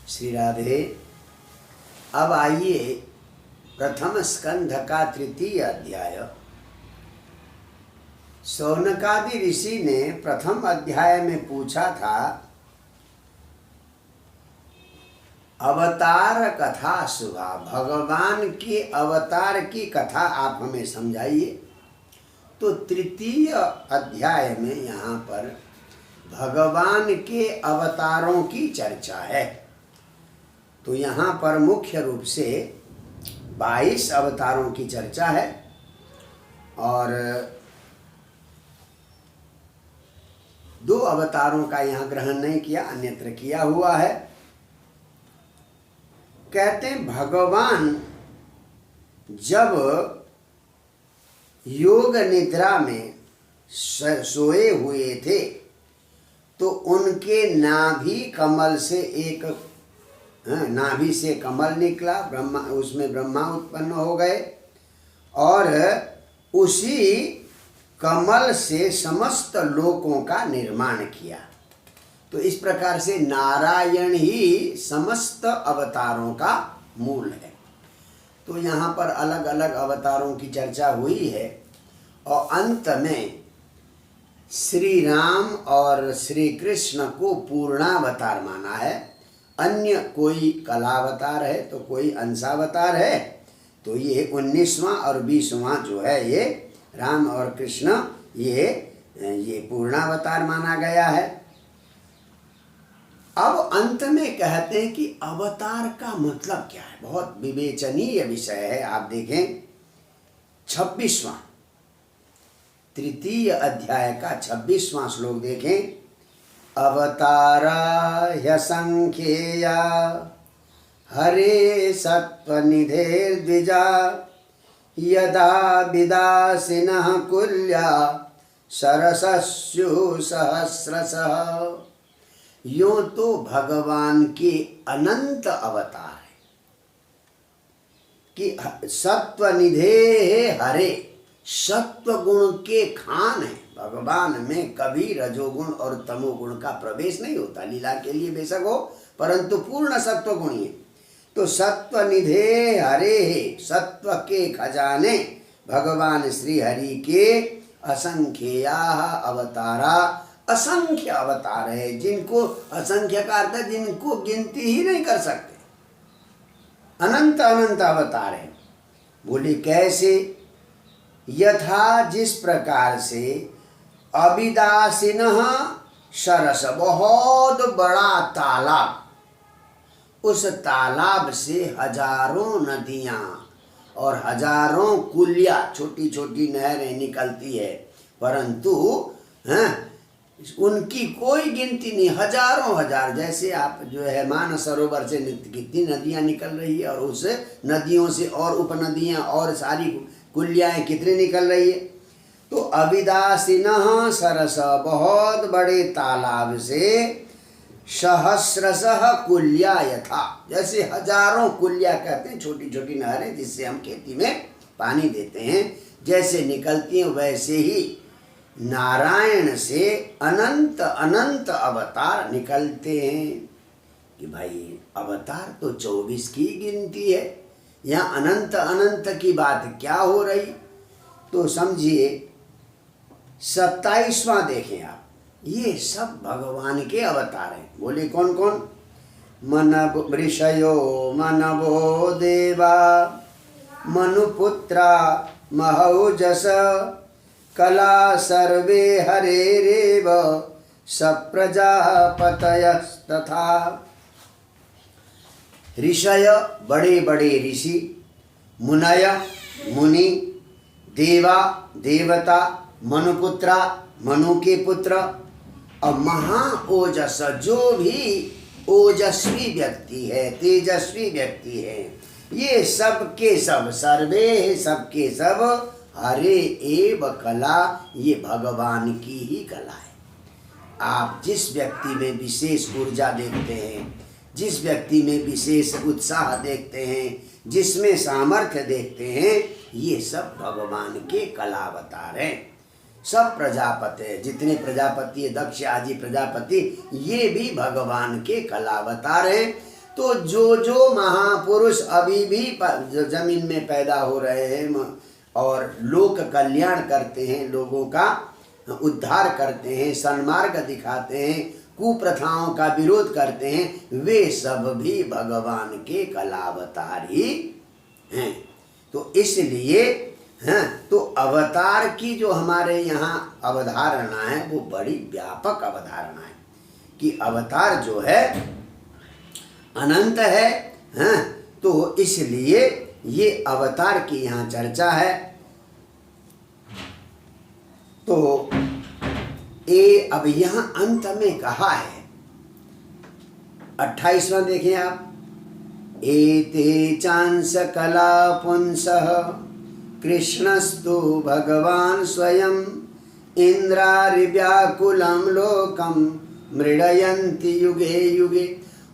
श्री राधे। अब आइए प्रथम स्कंध का तृतीय अध्याय। शौनकादि ऋषि ने प्रथम अध्याय में पूछा था, अवतार कथा शुभा, भगवान के अवतार की कथा आप हमें समझाइए। तो तृतीय अध्याय में यहाँ पर भगवान के अवतारों की चर्चा है। तो यहाँ पर मुख्य रूप से 22 अवतारों की चर्चा है और 2 अवतारों का यहाँ ग्रहण नहीं किया, अन्यत्र किया हुआ है। कहते हैं भगवान जब योग निद्रा में सोए हुए थे तो उनके नाभि कमल से एक नाभि से कमल निकला, ब्रह्मा, उसमें ब्रह्मा उत्पन्न हो गए और उसी कमल से समस्त लोकों का निर्माण किया। तो इस प्रकार से नारायण ही समस्त अवतारों का मूल है। तो यहाँ पर अलग अलग अवतारों की चर्चा हुई है और अंत में श्री राम और श्री कृष्ण को पूर्णावतार माना है। अन्य कोई कलावतार है तो कोई अंशावतार है। तो ये 19वां और 20वां जो है ये राम और कृष्ण ये पूर्णावतार माना गया है। अब अंत में कहते हैं कि अवतार का मतलब क्या है। बहुत विवेचनीय विषय है। आप देखें 26वां तृतीय अध्याय का 26वां श्लोक देखें। अवतारा ह्यसंख्येया हरे सत्वनिधे द्विजा यदा विदासिनः कुल्या सरसस्यु सहस्रशः। यूं तो भगवान के अनंत अवतार है कि सत्वनिधे हरे, सत्व गुण के खान है। भगवान में कभी रजोगुण और तमोगुण का प्रवेश नहीं होता। लीला के लिए बेशक हो परंतु पूर्ण सत्व गुणी है। तो सत्व निधे हरे, सत्व के खजाने भगवान श्री हरि के असंख्या अवतारा, असंख्य अवतार है। जिनको असंख्य का अर्थ है जिनको गिनती ही नहीं कर सकते। अनंत अनंत अवतार है। बोले कैसे? यथा, जिस प्रकार से अविदासिनः सरस, बहुत बड़ा तालाब, उस तालाब से हजारों नदियां और हजारों कुलिया, छोटी छोटी नहरें निकलती है परंतु उनकी कोई गिनती नहीं। हजारों हजार, जैसे आप जो है मानस सरोवर से कितनी नदियां निकल रही है और उस नदियों से और उपनदियां और सारी कुलियाएं कितनी निकल रही है। तो अविदासिनः सरस, बहुत बड़े तालाब से सहस्रशः कुल्या यथा, जैसे हजारों कुलिया कहते हैं छोटी छोटी नहरें जिससे हम खेती में पानी देते हैं, जैसे निकलती हैं वैसे ही नारायण से अनंत अनंत अवतार निकलते हैं। कि भाई अवतार तो 24 की गिनती है, यहाँ अनंत अनंत की बात क्या हो रही। तो समझिए 27वां देखें आप, ये सब भगवान के अवतार हैं। बोले कौन कौन? मनव ऋषयो मनवो देवा मनुपुत्रा महौजस कला सर्वे हरेरेव सप्रजापतयस्तथा। ऋषय, बड़े बड़े ऋषि, मुनय, मुनि, देवा, देवता, मनुपुत्रा, मनु के पुत्र, और महाओजस, जो भी ओजस्वी व्यक्ति है, तेजस्वी व्यक्ति है, ये सब के सब, सर्वे सब के सब, हरे एव कला, ये भगवान की ही कला है। आप जिस व्यक्ति में विशेष ऊर्जा देखते हैं, जिस व्यक्ति में विशेष उत्साह देखते हैं, जिसमें सामर्थ्य देखते हैं, ये सब भगवान के कलावतार हैं। सब प्रजापति, जितने प्रजापति, दक्ष आदि प्रजापति, ये भी भगवान के कलावतार हैं। तो जो जो महापुरुष अभी भी जमीन में पैदा हो रहे हैं और लोक कल्याण करते हैं, लोगों का उद्धार करते हैं, सन्मार्ग दिखाते हैं, कुप्रथाओं का विरोध करते हैं, वे सब भी भगवान के कलावतार ही हैं। तो इसलिए तो अवतार की जो हमारे यहाँ अवधारणा है वो बड़ी व्यापक अवधारणा है कि अवतार जो है अनंत है। तो इसलिए ये अवतार की यहाँ चर्चा है। तो अब यहाँ अंत में कहा है 28वां देखें आप, एते चांस कला पुंसः कृष्णस्तु भगवान स्वयं इंद्रारिव्याकुलं लोकम मृडयन्ति युगे युगे।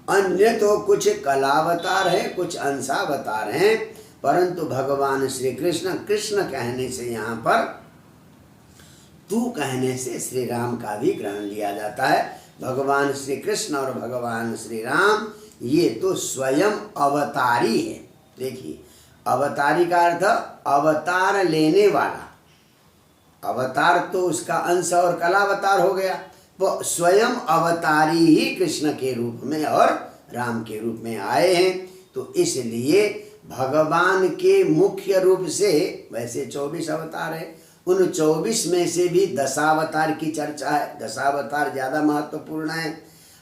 अन्य तो कुछ कलावतार है, कुछ अंशावतार हैं, परंतु भगवान श्री कृष्ण, कृष्ण कहने से यहाँ पर तू कहने से श्री राम का भी ग्रहण लिया जाता है। भगवान श्री कृष्ण और भगवान श्री राम ये तो स्वयं अवतारी है। देखिए, अवतारी का अर्थ अवतार लेने वाला, अवतार तो उसका अंश और कलावतार हो गया। वो स्वयं अवतारी ही कृष्ण के रूप में और राम के रूप में आए हैं। तो इसलिए भगवान के मुख्य रूप से वैसे 24 अवतार है, उन 24 में से भी दशावतार की चर्चा है। दशावतार ज़्यादा महत्वपूर्ण है,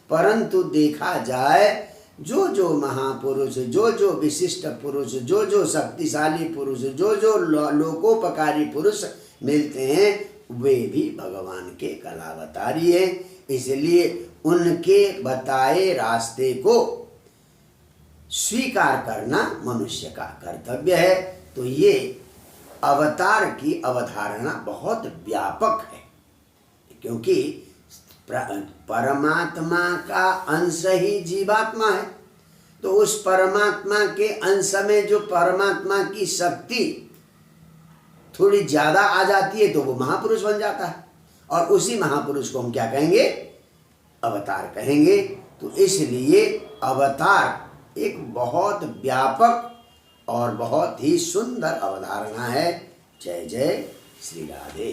परंतु देखा जाए जो जो महापुरुष, जो जो विशिष्ट पुरुष, जो जो शक्तिशाली पुरुष, जो जो लोकोपकारी पुरुष मिलते हैं वे भी भगवान के कलावतारी हैं। इसलिए उनके बताए रास्ते को स्वीकार करना मनुष्य का कर्तव्य है। तो ये अवतार की अवधारणा बहुत व्यापक है, क्योंकि परमात्मा का अंश ही जीवात्मा है। तो उस परमात्मा के अंश में जो परमात्मा की शक्ति थोड़ी ज़्यादा आ जाती है तो वो महापुरुष बन जाता है, और उसी महापुरुष को हम क्या कहेंगे? अवतार कहेंगे। तो इसलिए अवतार एक बहुत व्यापक और बहुत ही सुंदर अवधारणा है। जय जय श्री राधे।